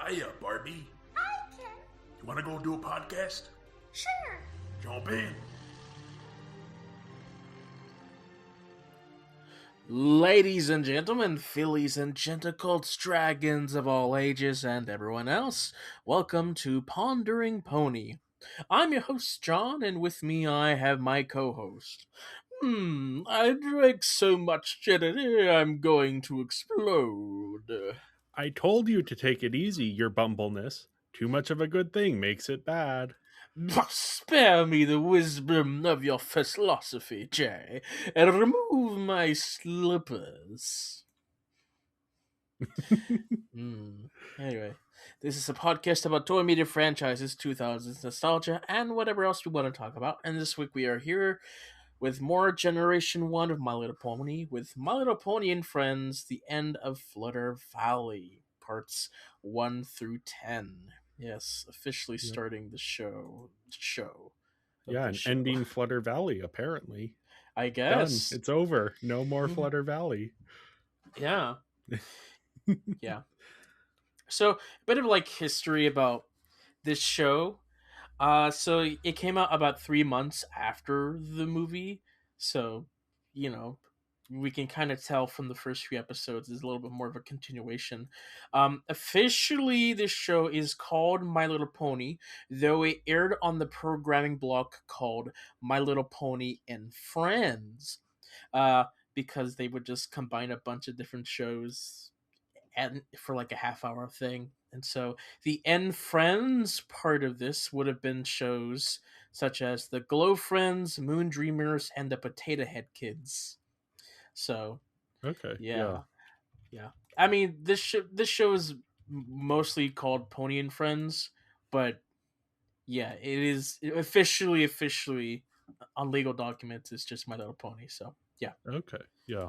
Hiya, Barbie. Hi, Ken. You want to go do a podcast? Sure. Jump in. Ladies and gentlemen, fillies and gentlecolts, dragons of all ages, and everyone else, welcome to Pondering Pony. I'm your host, John, and with me I have my co-host. I drank so much gin I'm going to explode. I told you to take it easy, your bumbleness. Too much of a good thing makes it bad. Spare me the wisdom of your philosophy, Jay, and remove my slippers. Anyway, this is a podcast about toy media franchises, 2000s nostalgia, and whatever else we want to talk about. And this week we are here with more Generation 1 of My Little Pony, with My Little Pony and Friends, The End of Flutter Valley, parts 1 through 10. Yes, officially starting the show. Yeah, and ending Flutter Valley, apparently. I guess. Done. It's over. No more Flutter Valley. Yeah. Yeah. So, a bit of like history about this show. So it came out about 3 months after the movie. So, we can kind of tell from the first few episodes is a little bit more of a continuation. Officially, this show is called My Little Pony, though it aired on the programming block called My Little Pony and Friends, because they would just combine a bunch of different shows and for like a half-hour thing. And so the N Friends part of this would have been shows such as the Glow Friends, Moon Dreamers, and the Potato Head Kids. So, okay, yeah. I mean, this show is mostly called Pony and Friends, but yeah, it is officially on legal documents. It's just My Little Pony. So, yeah. Okay, yeah.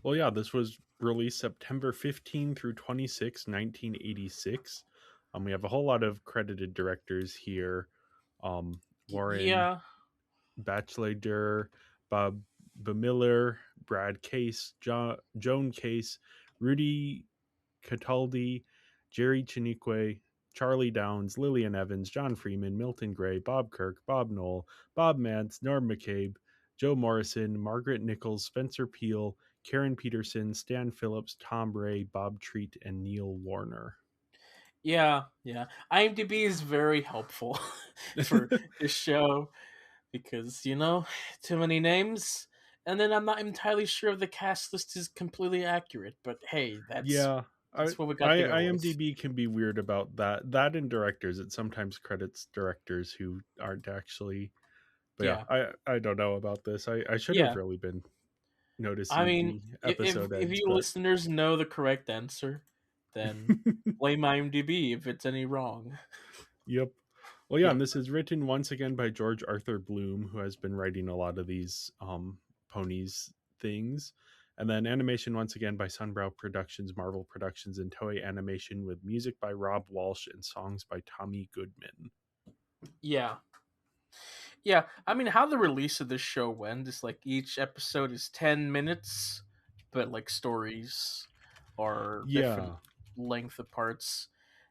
Well, yeah, this was released September 15 through 26, 1986. We have a whole lot of credited directors here. Warren Batchelder, Bob Miller, Brad Case, Joan Case, Rudy Cataldi, Jerry Chinique, Charlie Downs, Lillian Evans, John Freeman, Milton Gray, Bob Kirk, Bob Knoll, Bob Mantz, Norm McCabe, Joe Morrison, Margaret Nichols, Spencer Peel, Karen Peterson, Stan Phillips, Tom Ray, Bob Treat, and Neil Warner. Yeah. IMDb is very helpful for this show because, too many names. And then I'm not entirely sure if the cast list is completely accurate, but hey, that's what we got to go IMDb with. can be weird about that. That and directors, it sometimes credits directors who aren't actually. But yeah, I don't know about this. I should have really been noticing. I mean, the episode if you listeners know the correct answer, then blame IMDb if it's any wrong. Yep. Well, yeah, and this is written once again by George Arthur Bloom, who has been writing a lot of these ponies things. And then animation once again by Sunbrow Productions, Marvel Productions, and Toei Animation, with music by Rob Walsh and songs by Tommy Goodman. Yeah. I mean, how the release of this show went is like each episode is 10 minutes, but like stories are different length of parts.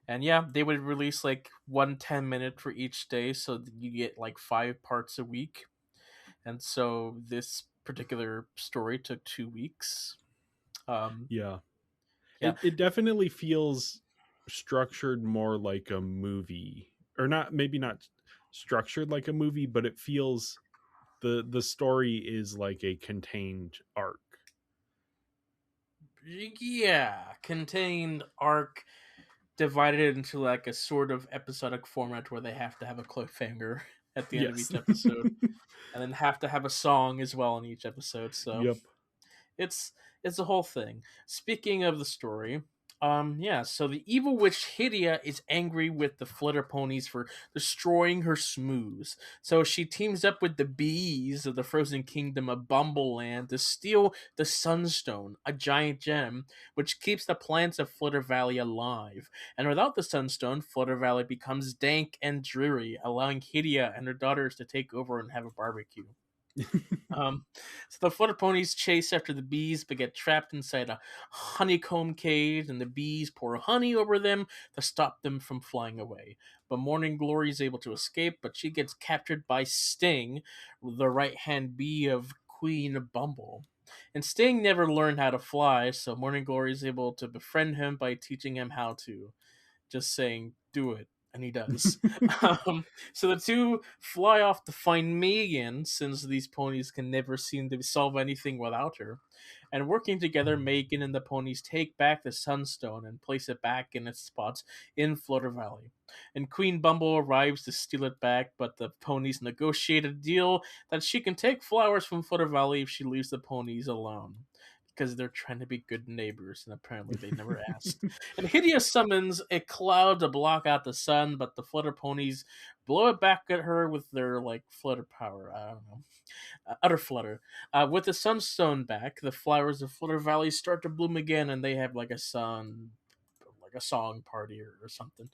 And yeah, they would release like 1 10-minute for each day, so you get like 5 parts a week. And so this particular story took 2 weeks. It definitely feels structured more like a movie, or maybe not structured like a movie, but it feels the story is like a contained arc. Yeah, contained arc divided into like a sort of episodic format where they have to have a cliffhanger at the end of each episode, and then have to have a song as well in each episode. So it's a whole thing. Speaking of the story, so the evil witch Hydia is angry with the Flutter Ponies for destroying her smooths. So she teams up with the bees of the Frozen Kingdom of Bumbleland to steal the Sunstone, a giant gem, which keeps the plants of Flutter Valley alive. And without the Sunstone, Flutter Valley becomes dank and dreary, allowing Hydia and her daughters to take over and have a barbecue. So the flutter ponies chase after the bees, but get trapped inside a honeycomb cave, and the bees pour honey over them to stop them from flying away. But Morning Glory is able to escape, but she gets captured by Sting, the right hand bee of Queen Bumble. And Sting never learned how to fly, so Morning Glory is able to befriend him by teaching him how to, just saying, do it. And he does. So the two fly off to find Megan, since these ponies can never seem to solve anything without her. And working together, Megan and the ponies take back the Sunstone and place it back in its spots in Flutter Valley. And Queen Bumble arrives to steal it back, but the ponies negotiate a deal that she can take flowers from Flutter Valley if she leaves the ponies alone. Because they're trying to be good neighbors, and apparently they never asked. And Hydia summons a cloud to block out the sun, but the Flutter ponies blow it back at her with their Flutter power. I don't know, utter Flutter. With the Sunstone back, the flowers of Flutter Valley start to bloom again, and they have a song party or something.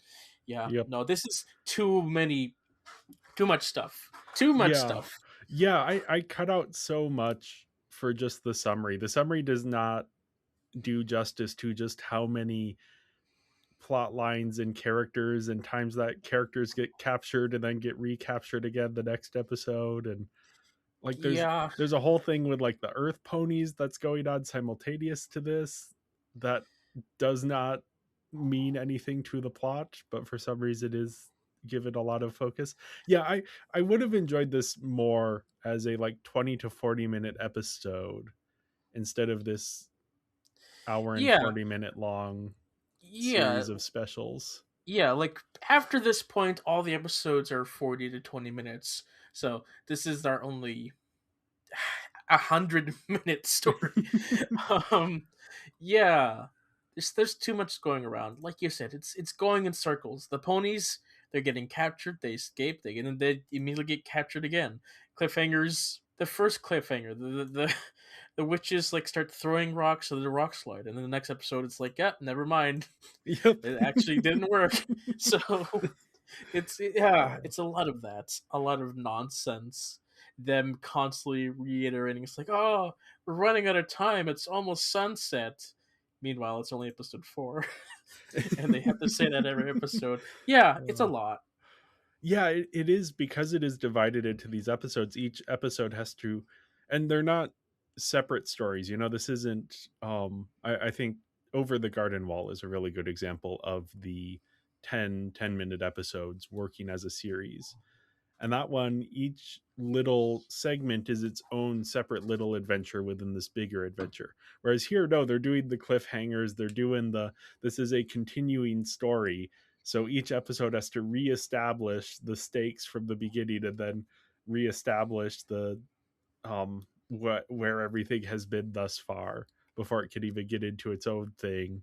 Yeah, Yep. no, this is too much stuff. Too much stuff. Yeah, I cut out so much for just the summary. The summary does not do justice to just how many plot lines and characters and times that characters get captured and then get recaptured again the next episode. And Yeah. there's a whole thing with the earth ponies that's going on simultaneous to this that does not mean anything to the plot, but for some reason is given a lot of focus. Yeah, I would have enjoyed this more as a 20 to 40 minute episode instead of this hour and 40-minute long series of specials. Yeah, after this point, all the episodes are 40 to 20 minutes. So this is our only 100-minute story. Yeah, there's too much going around. Like you said, it's going in circles. The ponies, they're getting captured, they escape, they immediately get captured again. Cliffhangers. The first cliffhanger, the witches start throwing rocks, so the rock slide, and then the next episode it's never mind. Yep. It actually didn't work. So it's a lot of that, a lot of nonsense. Them constantly reiterating, it's oh, we're running out of time, it's almost sunset. Meanwhile, it's only episode 4. And they have to say that every episode. Yeah, it's a lot. Yeah, it is, because it is divided into these episodes. Each episode has to, and they're not separate stories. This isn't I think Over the Garden Wall is a really good example of the 10-minute episodes working as a series. And that one, each little segment is its own separate little adventure within this bigger adventure. Whereas here, no, they're doing the cliffhangers, they're doing this is a continuing story. So each episode has to reestablish the stakes from the beginning and then reestablish the where everything has been thus far before it can even get into its own thing.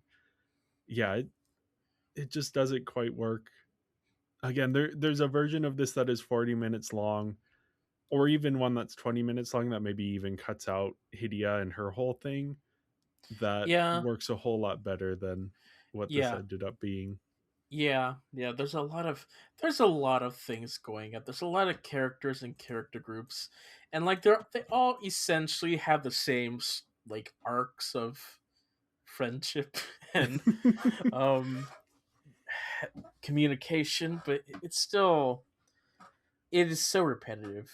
Yeah, it just doesn't quite work. Again, there's a version of this that is 40 minutes long, or even one that's 20 minutes long that maybe even cuts out Hydia and her whole thing, that works a whole lot better than what this ended up being. Yeah, there's a lot of things going on. There's a lot of characters and character groups, and they all essentially have the same arcs of friendship and communication, but it is so repetitive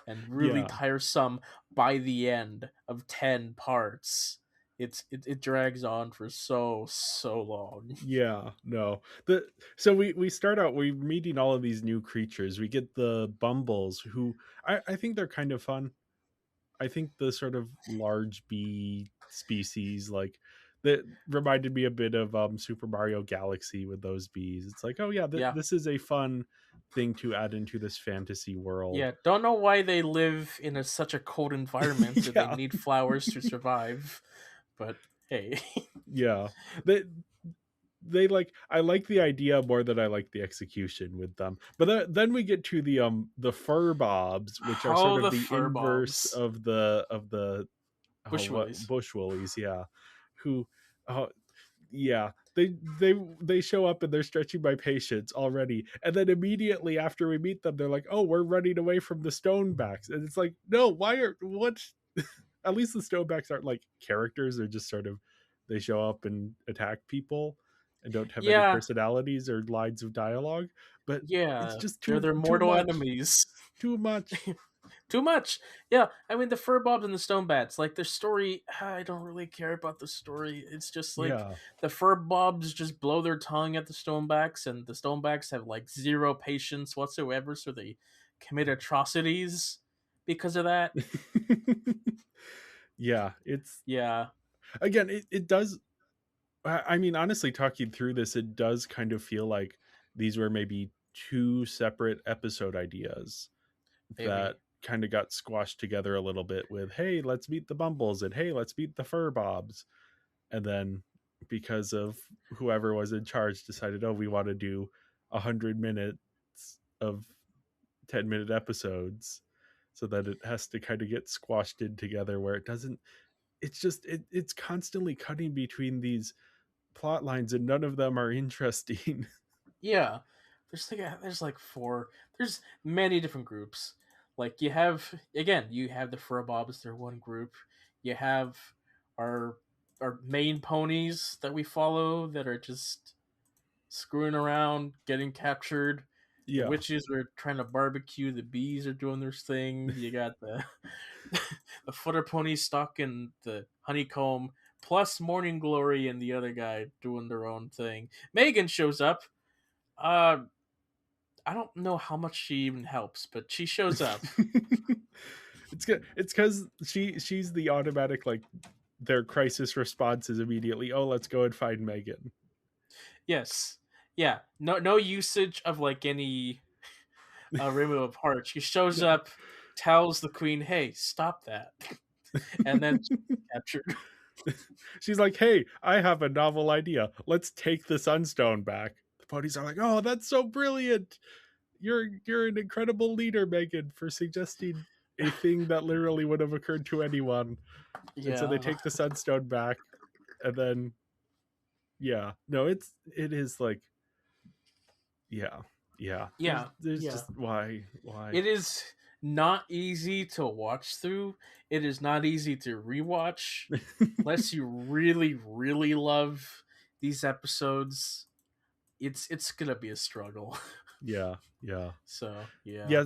and really tiresome by the end of 10 parts. It drags on for so long. Yeah, no. So we start out, we're meeting all of these new creatures. We get the Bumbles, who I think they're kind of fun. I think the sort of large bee species, that reminded me a bit of Super Mario Galaxy with those bees. It's this is a fun thing to add into this fantasy world. Yeah, don't know why they live in such a cold environment that they need flowers to survive. But hey. Yeah. They I like the idea more than I like the execution with them. But then we get to the fur bobs, which are sort of the inverse of the bush willies. Bush willies, yeah. Who yeah, they show up and they're stretching my patience already, and then immediately after we meet them they're like, oh, we're running away from the Stonebacks, and it's like, no, why are what at least the Stonebacks aren't like characters, they're just sort of, they show up and attack people and don't have any Yeah, personalities or lines of dialogue, but it's yeah, just they're their too mortal much, enemies. too much. Too much. Yeah, I mean the Furbobs and the Stonebats, like their story, I don't really care about the story. It's just like Yeah. the Furbobs just blow their tongue at the Stonebacks, and the Stonebacks have like zero patience whatsoever, so they commit atrocities because of that. Yeah, it's, Yeah, again, it does, I mean, honestly, talking through this, it does kind of feel like these were maybe two separate episode ideas maybe. that kind of got squashed together a little bit with, hey, let's meet the Bumbles and hey, let's meet the Furbobs. And then because of whoever was in charge decided, oh, we want to do 100 minutes of 10-minute episodes, so that it has to kind of get squashed in together where it doesn't, it's just it's constantly cutting between these plot lines and none of them are interesting. Yeah, there's like four. There's many different groups. Like you have again, you have the Furbobs. They're one group. You have our our main ponies that we follow that are just screwing around, getting captured. The Yeah. witches are trying to barbecue. The bees are doing their thing. You got the the footer pony stuck in the honeycomb. Plus Morning Glory and the other guy doing their own thing. Megan shows up. Uh, I don't know how much she even helps, but she shows up. It's good. It's because she's the automatic, like, their crisis response is immediately, oh, let's go and find Megan. Yes. Yeah. No usage of like any remove of heart. She shows up, tells the queen, "Hey, stop that," and then she's captured. She's like, hey, I have a novel idea, let's take the Sunstone back. The ponies are like, oh, that's so brilliant, you're an incredible leader, Megan, for suggesting a thing that literally would have occurred to anyone. And so they Yeah. take the Sunstone back, and then, yeah, no, it is like, yeah, yeah, Yeah. there's Yeah. just, why. It is not easy to watch through. It is not easy to rewatch unless you really, really love these episodes. It's gonna be a struggle. Yeah, yeah, So yeah. yeah.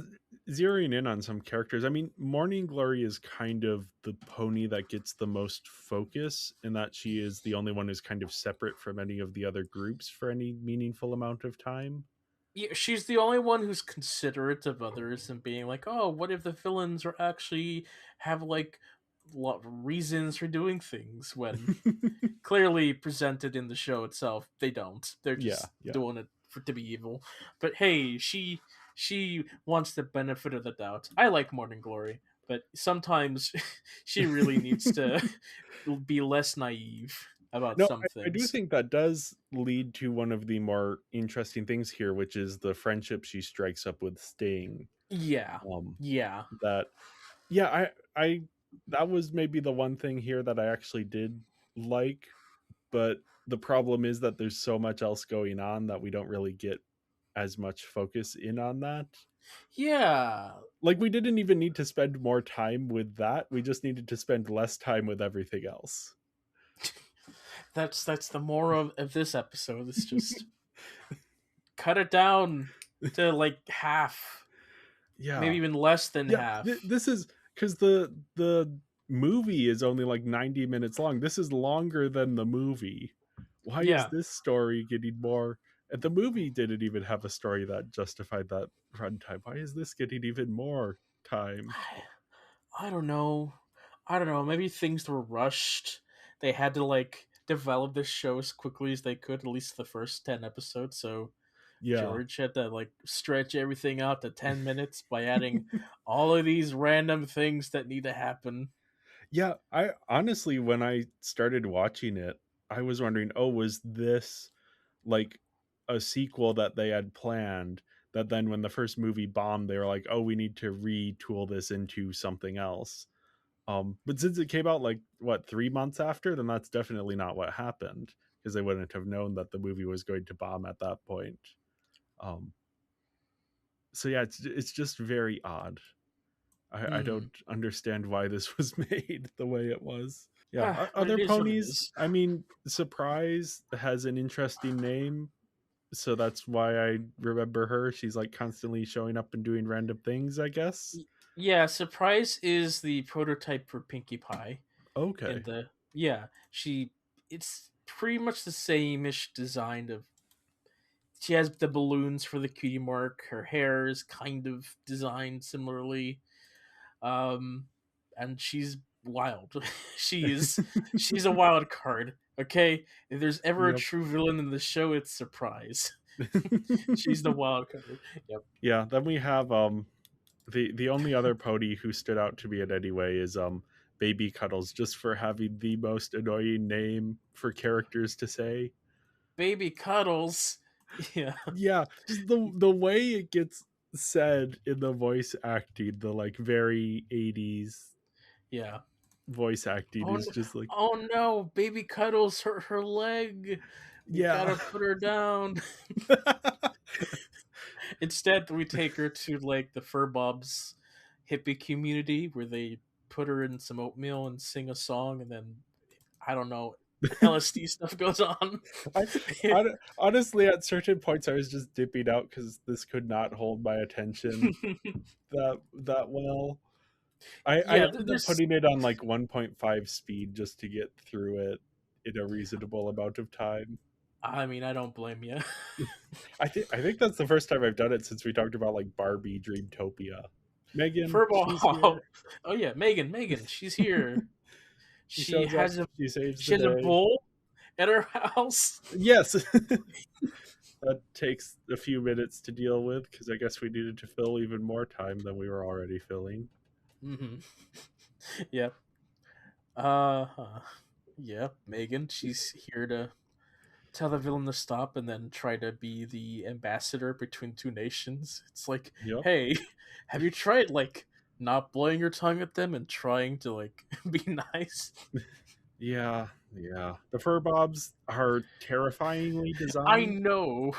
Zeroing in on some characters, I mean, Morning Glory is kind of the pony that gets the most focus in that she is the only one who's kind of separate from any of the other groups for any meaningful amount of time. Yeah, she's the only one who's considerate of others and being like, "Oh, what if the villains are actually have like reasons for doing things?" When clearly presented in the show itself, they don't. They're Yeah, just yeah. doing it to be evil. But hey, she wants the benefit of the doubt. I like Morning Glory, but sometimes she really needs to be less naive about No, some I do things. think that does lead to one of the more interesting things here, which is the friendship she strikes up with Sting. Yeah, Um, yeah, that, yeah, I that was maybe the one thing here that I actually did like, but the problem is that there's so much else going on that we don't really get as much focus in on that. yeah. Like, we didn't even need to spend more time with that. We just needed to spend less time with everything else. That's the moral of this episode. It's just cut it down to like half, maybe Yeah. even less than Yeah, half. this is because the movie is only like 90 minutes long. This is longer than the movie. Why is Yeah, this story getting more? And the movie didn't even have a story that justified that runtime. Why is this getting even more time? I don't know. I don't know. Maybe things were rushed. They had to like develop this show as quickly as they could, at least the first 10 episodes. So Yeah. George had to like stretch everything out to 10 minutes by adding all of these random things that need to happen. Yeah, I honestly, when I started watching it, I was wondering, oh, was this like a sequel that they had planned, that then when the first movie bombed, they were like, oh, we need to retool this into something else. But since it came out like what 3 months after, then that's definitely not what happened because they wouldn't have known that the movie was going to bomb at that point. Um, so yeah, it's just very odd. I don't understand why this was made the way it was. Yeah, But it other is what it ponies. is. I mean, Surprise has an interesting name, so that's why I remember her. She's like constantly showing up and doing random things, I guess. Yeah, Surprise is the prototype for Pinkie Pie. Okay. And it's pretty much the same-ish design of. She has the balloons for the cutie mark. Her hair is kind of designed similarly, and she's wild. She's a wild card. Okay, if there's ever a Yep. true villain in the show, it's Surprise. She's the wild card. Yep. Yeah, then we have the only other pony who stood out to me in any way is Baby Cuddles, just for having the most annoying name for characters to say. Baby Cuddles. Yeah. Yeah, just the way it gets said in the voice acting, the like very 80s Yeah. voice acting Oh, is just like, oh no, Baby Cuddles hurt her leg. We yeah. gotta put her down. Instead, we take her to like the Furbob's hippie community where they put her in some oatmeal and sing a song, and then I don't know, LSD stuff goes on. Honestly, at certain points I was just dipping out because this could not hold my attention that well. I Yeah, ended up there's. putting it on like 1.5 speed just to get through it in a reasonable amount of time. I mean, I don't blame you. I think that's the first time I've done it since we talked about like Barbie Dreamtopia. Megan, she's Furbob. here. Oh yeah, Megan, she's here. She shows up. She saves She the has a day. bowl at her house. Yes. That takes a few minutes to deal with because I guess we needed to fill even more time than we were already filling. Mm-hmm. Yep. Yeah, Megan. She's here to tell the villain to stop and then try to be the ambassador between two nations. It's like, Yep. hey, have you tried like not blowing your tongue at them and trying to like be nice? Yeah. The fur bobs are terrifyingly I designed. know.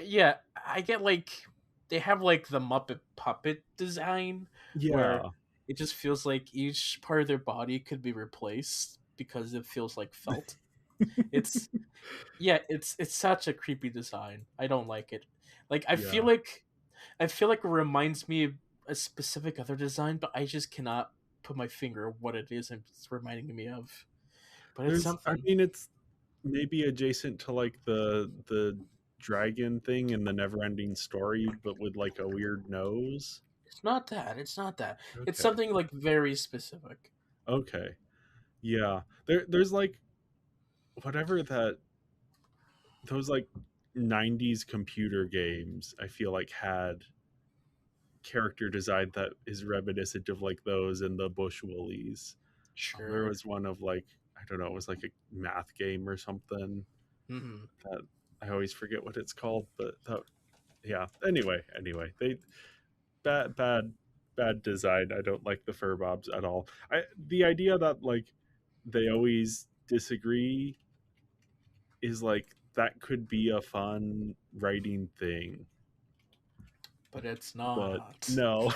Yeah, I get like they have like the Muppet puppet design where Yeah. it just feels like each part of their body could be replaced because it feels like felt. It's it's such a creepy design. I don't like it. Like Yeah. I feel like it reminds me of a specific other design, but I just cannot put my finger on what it is it's reminding me of. But it's I something. mean, it's maybe adjacent to like the dragon thing in the never ending story, but with like a weird nose. It's not that. It's not that. It's Okay. something like very specific. Okay. Yeah. There's like whatever that those like 90s computer games I feel like had character design that is reminiscent of like those and the Bush Woolies. There Sure. was one of like I don't know, it was like a math game or something Hmm. that I always forget what it's called, but that, yeah. Anyway, they bad design. I don't like the fur bobs at all. The idea that like they always disagree is like that could be a fun writing thing, But it's but not. no.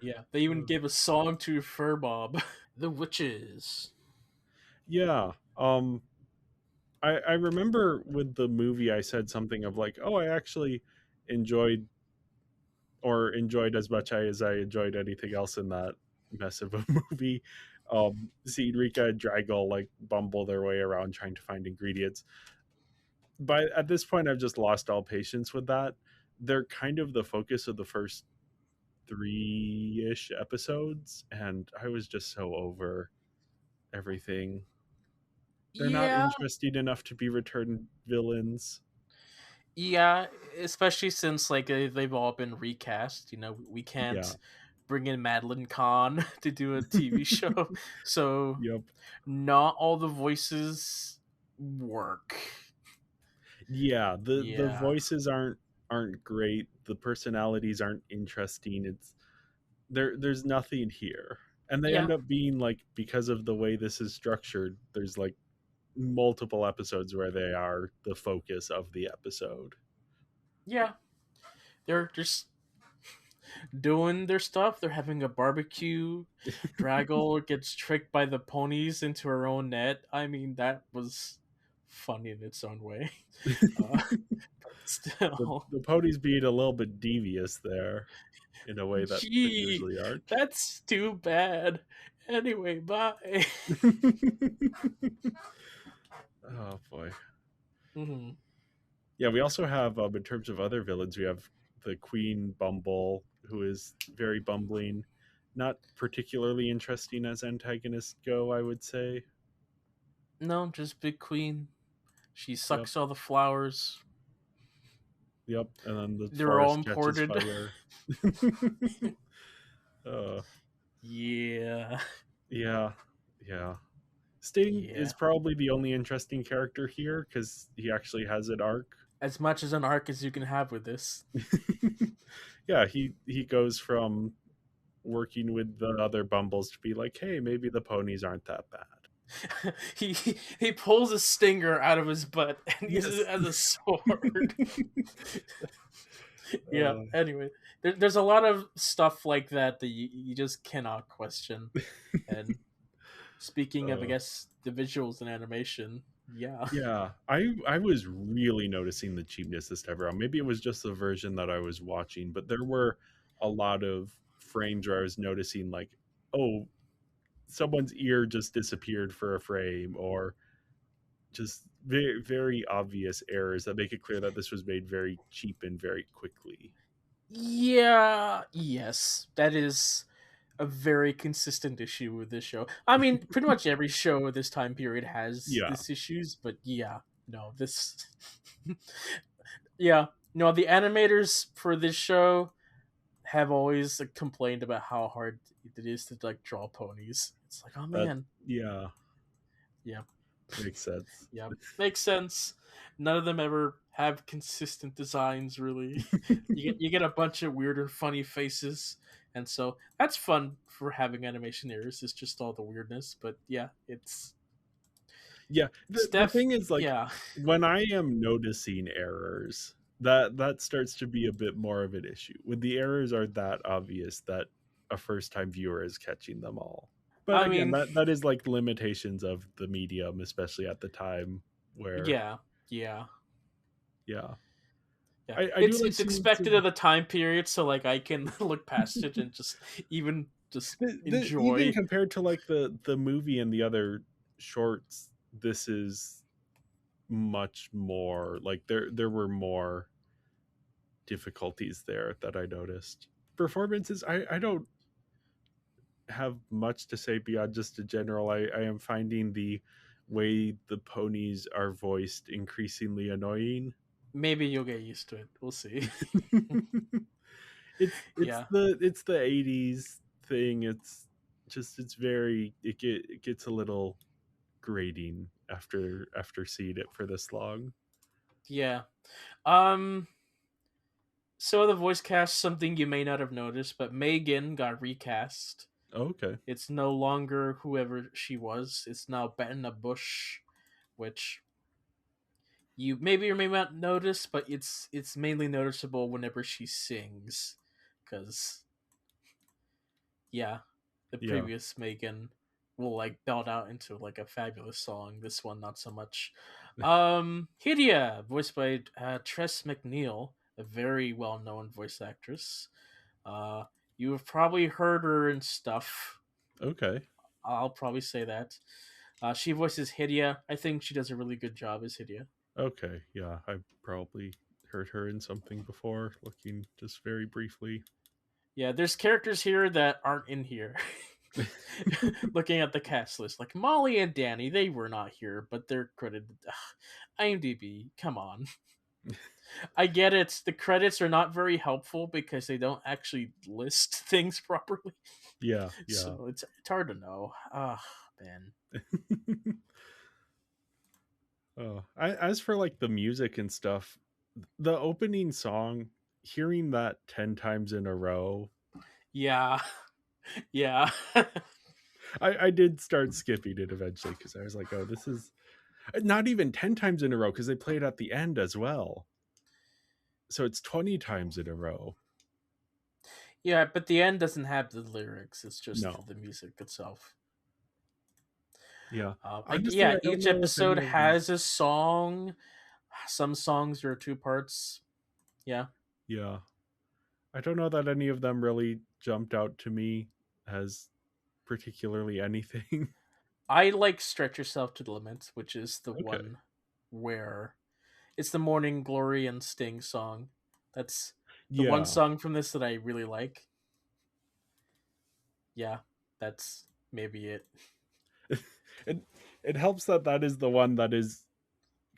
Yeah, they even gave a song to Furbob. The Witches. Yeah. I remember with the movie I said something of like, oh, I actually enjoyed enjoyed as much as I enjoyed anything else in that mess of a movie. Seeing Rika and Draggle like bumble their way around trying to find ingredients. But at this point, I've just lost all patience with that. They're kind of the focus of the first 3-ish episodes, and I was just so over everything. They're not Yeah, interesting enough to be returned villains. yeah, especially since like they've all been recast. You know, we Yeah. can't bring in Madeline Kahn to do a TV show, so Yep. not all the voices work. Yeah, the Yeah. voices aren't great. The personalities aren't interesting. It's there's nothing here. And they Yeah, end up being like, because of the way this is structured, there's like multiple episodes where they are the focus of the episode. yeah. They're just doing their stuff. They're having a barbecue. Draggle gets tricked by the ponies into her own net. I mean, that was funny in its own way. Uh, still, The ponies being a little bit devious there in a way that they gee, usually aren't. that's too bad. Anyway, bye. Oh boy. hmm Yeah, we also have, in terms of other villains, we have the Queen Bumble, who is very bumbling, not particularly interesting as antagonists go, I would say. No, just Big Queen. She Yep, sucks all the flowers. yep. And then the They're all forest catches imported. fire. uh, Yeah. yeah, yeah. Sting Yeah. is probably the only interesting character here because he actually has an arc. As much as an arc as you can have with this. Yeah, he goes from working with the other Bumbles to be like, hey, maybe the ponies aren't that bad. He pulls a stinger out of his butt and uses it Yes. as a sword. Yeah. uh, Anyway, there's a lot of stuff like that that you just cannot question. And speaking of, I uh, guess, the visuals and animation, yeah, yeah, I was really noticing the cheapness this time around. Maybe it was just the version that I was watching, but there were a lot of frames where I was noticing like, oh, someone's ear just disappeared for a frame, or just very very obvious errors that make it clear that this was made very cheap and very quickly. yeah, yes, that is a very consistent issue with this show. I mean, pretty much every show of this time period has Yeah, this issues, but yeah, no, this, yeah, no, the animators for this show have always complained about how hard it is to like draw ponies. It's like, oh that man, yeah yeah, makes sense. yeah, makes sense. None of them ever have consistent designs, really. You get a bunch of weird and funny faces, and so that's fun for having animation errors. It's just all the weirdness, but yeah, Yeah, it's the thing is, like, yeah, when I am noticing errors, that starts to be a bit more of an issue. When the errors are that obvious that a first time viewer is catching them all. But I again, mean, that is like limitations of the medium, especially at the time where yeah, yeah, yeah. yeah. I do like It's seeing expected some of the time period, so like I can look past it and even just even enjoy. compared to like the movie and the other shorts, this is much more like there were more difficulties there that I noticed. Performances, I don't have much to say beyond just a general. I am finding the way the ponies are voiced increasingly annoying. Maybe you'll get used to it. We'll see. Yeah. It's the 80s thing. It's just it's very it gets a little grating after seeing it for this long. Yeah. Um so the voice cast, something you may not have noticed, but Megan got recast. Oh, okay. It's no longer whoever she was. It's now Bettina Bush, which you maybe or may not notice, but it's mainly noticeable whenever she sings, because yeah, the Yeah. previous Megan will like belt out into like a fabulous song. This one not so much. Hydia, voiced by Tress MacNeille, a very well known voice actress. Uh, you have probably heard her and stuff. Okay. I'll probably say that. She voices Hydia. I think she does a really good job as Hydia. Okay. Yeah, I probably heard her in something before, looking just very briefly. Yeah, there's characters here that aren't in here. Looking at the cast list, like Molly and Danny, they were not here, but they're credited. Ugh, IMDb, come on. I get it. The credits are not very helpful because they don't actually list things properly, Yeah, yeah. so it's hard to know. Ah, man. As for like the music and stuff, the opening song, hearing that 10 times in a row, Yeah, yeah. I did start skipping it eventually because I was like, oh, this is not even 10 times in a row because they play it at the end as well. So it's 20 times in a row. Yeah, but the end doesn't have the lyrics. It's just No. the music itself. Yeah. Like, Honestly, yeah, I don't each know if any episode of them. has a song. Some songs are two parts. Yeah. Yeah. I don't know that any of them really jumped out to me as particularly anything. I like Stretch Yourself to the Limit, which is the Okay. one where it's the Morning Glory and Sting song. That's the one Yeah. song from this that I really like. Yeah, that's maybe it. it it helps that that is the one that is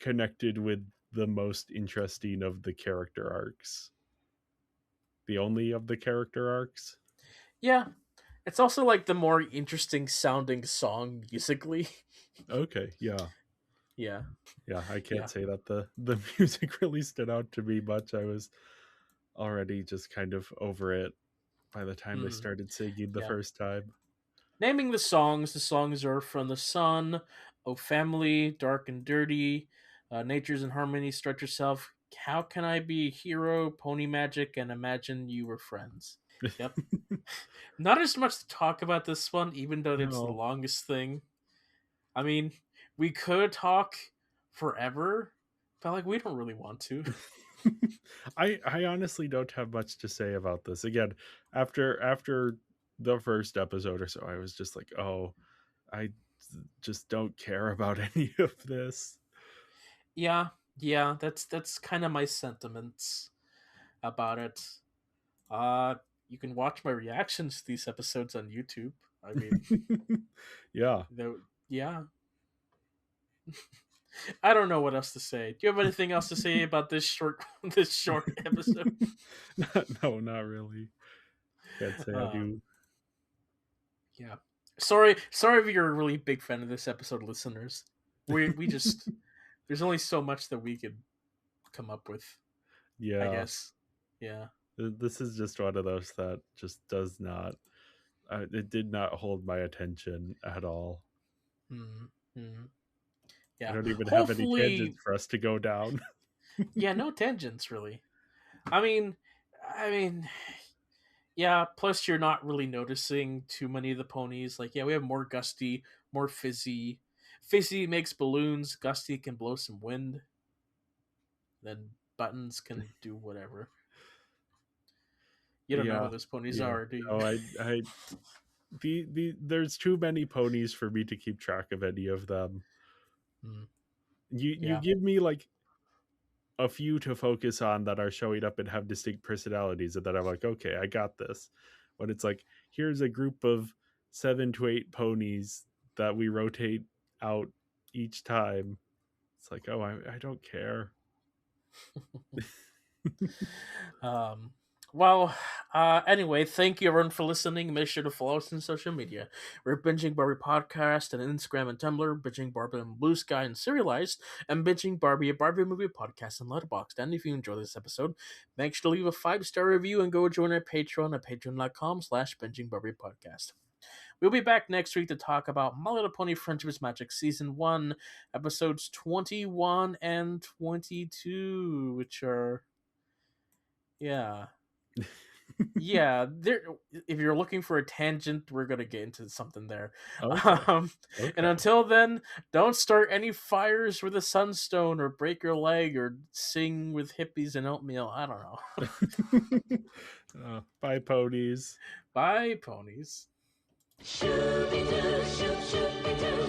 connected with the most interesting of the character arcs. The only of the character arcs. Yeah, it's also like the more interesting sounding song musically. Okay, yeah. Yeah, Yeah, I can't yeah. say that the music really stood out to me much. I was already just kind of over it by the time they Mm, started singing the yeah. first time. Naming the songs are From the Sun, Oh Family, Dark and Dirty, Nature's in Harmony, Stretch Yourself, How Can I Be a Hero, Pony Magic, and Imagine You Were Friends. Yep. Not as much to talk about this one, even though it's the No. longest thing. I mean, we could talk forever, but like we don't really want to. I honestly don't have much to say about this. Again, after the first episode or so, I was just like, "Oh, I just don't care about any of this." Yeah, yeah, that's kind of my sentiments about it. Uh you can watch my reactions to these episodes on YouTube. I mean, Yeah. yeah. I don't know what else to say. Do you have anything else to say about this short this short episode? No, not really. Can't say I Um do. yeah. Sorry if you're a really big fan of this episode, listeners. We just there's only so much that we could come up with, I Yeah. guess. Yeah. This is just one of those that just does not it did not hold my attention at all. Mm-hmm. I Yeah. don't even have any Hopefully, tangents for us to go down. yeah, no tangents really. I mean, I mean, yeah, plus you're not really noticing too many of the ponies. Like, yeah, we have more Gusty, more Fizzy. Fizzy makes balloons, Gusty can blow some wind. Then Buttons can do whatever. You don't know who Yeah. those ponies Yeah. are, do you? No, I there's too many ponies for me to keep track of any of them. Mm, You yeah. give me like a few to focus on that are showing up and have distinct personalities, and then I'm like, okay, I got this. When it's like, here's a group of 7 to 8 ponies that we rotate out each time. It's like, oh, I don't care. Um, well, anyway, thank you everyone for listening. Make sure to follow us on social media. We're Binging Barbie Podcast on Instagram and Tumblr, Binging Barbie on Blue Sky and Serialized, and Binging Barbie, a Barbie movie podcast on Letterboxd. And if you enjoyed this episode, make sure to leave a 5-star review and go join our Patreon at patreon.com/Binging Barbie Podcast. We'll be back next week to talk about My Little Pony Friendship is Magic Season 1, episodes 21 and 22, which are, yeah. Yeah, there. If you're looking for a tangent, we're gonna get into something there. Okay. And Okay. until then, don't start any fires with a sunstone, or break your leg, or sing with hippies and oatmeal. I don't know. Bye, ponies. Bye, ponies. Shooby-doo, shoop, shoop-be-doo.